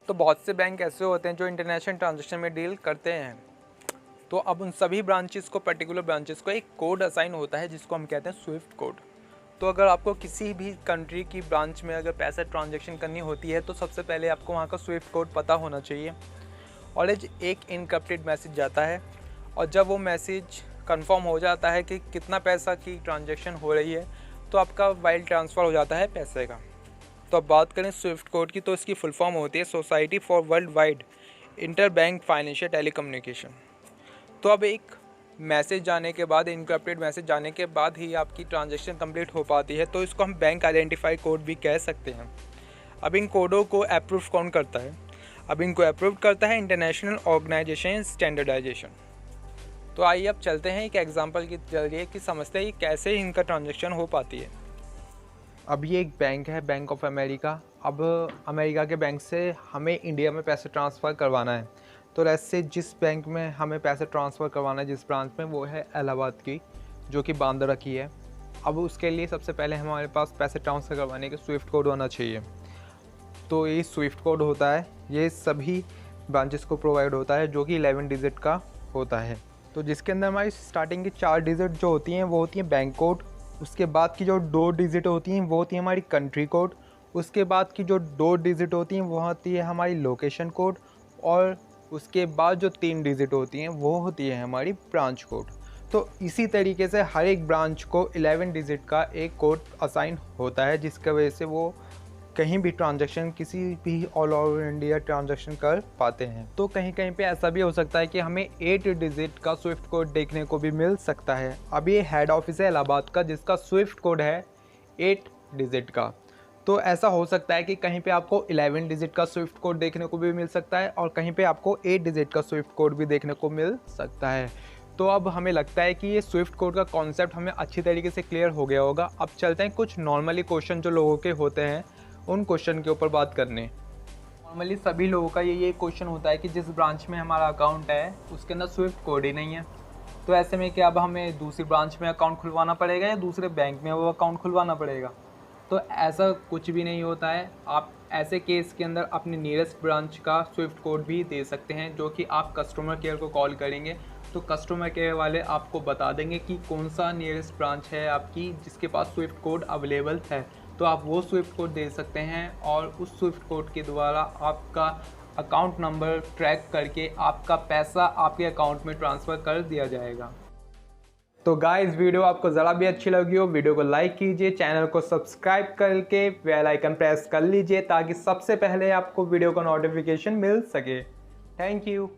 तो बहुत से बैंक ऐसे होते हैं जो इंटरनेशनल ट्रांजेक्शन में डील करते हैं। तो अब उन सभी ब्रांचेस को, पर्टिकुलर ब्रांचेस को एक कोड असाइन होता है जिसको हम कहते हैं स्विफ्ट कोड। तो अगर आपको किसी भी कंट्री की ब्रांच में अगर पैसा ट्रांजैक्शन करनी होती है तो सबसे पहले आपको वहाँ का स्विफ्ट कोड पता होना चाहिए। और एक इनक्रिप्टेड मैसेज जाता है, और जब वो मैसेज कंफर्म हो जाता है कि कितना पैसा की ट्रांजैक्शन हो रही है तो आपका वाइल ट्रांसफ़र हो जाता है पैसे का। तो अब बात करें स्विफ्ट कोड की, तो इसकी फुल फॉर्म होती है society for world wide inter bank financial telecommunication. तो अब एक मैसेज जाने के बाद, इनक्रिप्टेड मैसेज जाने के बाद ही आपकी ट्रांजैक्शन कंप्लीट हो पाती है, तो इसको हम बैंक आइडेंटिफाई कोड भी कह सकते हैं। अब इन कोडों को अप्रूव कौन करता है? अब इनको अप्रूव करता है इंटरनेशनल ऑर्गेनाइजेशन स्टैंडर्डाइजेशन। तो आइए अब चलते हैं एक एग्जांपल के जरिए कि समझते हैं कि कैसे इनका ट्रांजैक्शन हो पाती है। अब ये एक बैंक है, बैंक ऑफ अमेरिका। अब अमेरिका के बैंक से हमें इंडिया में पैसे ट्रांसफ़र करवाना है। तो ऐसे जिस बैंक में हमें पैसे ट्रांसफ़र करवाना है, जिस ब्रांच में, वो है इलाहाबाद की, जो कि बांद्रा की है। अब उसके लिए सबसे पहले हमारे पास पैसे ट्रांसफ़र करवाने के स्विफ्ट कोड होना चाहिए। तो ये स्विफ्ट कोड होता है, ये सभी ब्रांचेस को प्रोवाइड होता है, जो कि 11 डिजिट का होता है। तो जिसके अंदर हमारी स्टार्टिंग की 4 डिजिट जो होती हैं वो होती हैं बैंक कोड। उसके बाद की जो 2 डिजिट होती हैं वो होती है हमारी कंट्री कोड। उसके बाद की जो 2 डिजिट होती हैं वो होती है हमारी लोकेशन कोड। और उसके बाद जो 3 डिजिट होती हैं वो होती है हमारी ब्रांच कोड। तो इसी तरीके से हर एक ब्रांच को 11 डिजिट का एक कोड असाइन होता है, जिसकी वजह से वो कहीं भी ट्रांजैक्शन, किसी भी ऑल ओवर इंडिया ट्रांजैक्शन कर पाते हैं। तो कहीं कहीं पे ऐसा भी हो सकता है कि हमें 8 डिजिट का स्विफ्ट कोड देखने को भी मिल सकता है। अब ये हेड ऑफिस है इलाहाबाद का, जिसका स्विफ्ट कोड है 8 डिजिट का। तो ऐसा हो सकता है कि कहीं पे आपको 11 डिजिट का स्विफ्ट कोड देखने को भी मिल सकता है और कहीं पे आपको 8 डिजिट का स्विफ्ट कोड भी देखने को मिल सकता है। तो अब हमें लगता है कि ये स्विफ्ट कोड का कॉन्सेप्ट हमें अच्छी तरीके से क्लियर हो गया होगा। अब चलते हैं कुछ नॉर्मली क्वेश्चन जो लोगों के होते हैं उन क्वेश्चन के ऊपर बात करने। नॉर्मली सभी लोगों का ये क्वेश्चन होता है कि जिस ब्रांच में हमारा अकाउंट है उसके अंदर स्विफ्ट कोड ही नहीं है, तो ऐसे में क्या अब हमें दूसरी ब्रांच में अकाउंट खुलवाना पड़ेगा या दूसरे बैंक में वो अकाउंट खुलवाना पड़ेगा? तो ऐसा कुछ भी नहीं होता है। आप ऐसे केस के अंदर अपने नियरेस्ट ब्रांच का स्विफ्ट कोड भी दे सकते हैं, जो कि आप कस्टमर केयर को कॉल करेंगे तो कस्टमर केयर वाले आपको बता देंगे कि कौन सा नियरेस्ट ब्रांच है आपकी जिसके पास स्विफ्ट कोड अवेलेबल है। तो आप वो स्विफ्ट कोड दे सकते हैं और उस स्विफ्ट कोड के द्वारा आपका अकाउंट नंबर ट्रैक करके आपका पैसा आपके अकाउंट में ट्रांसफ़र कर दिया जाएगा। तो गाइस, वीडियो आपको ज़रा भी अच्छी लगी हो, वीडियो को लाइक कीजिए, चैनल को सब्सक्राइब करके बेल आइकन प्रेस कर लीजिए ताकि सबसे पहले आपको वीडियो का नोटिफिकेशन मिल सके। Thank you.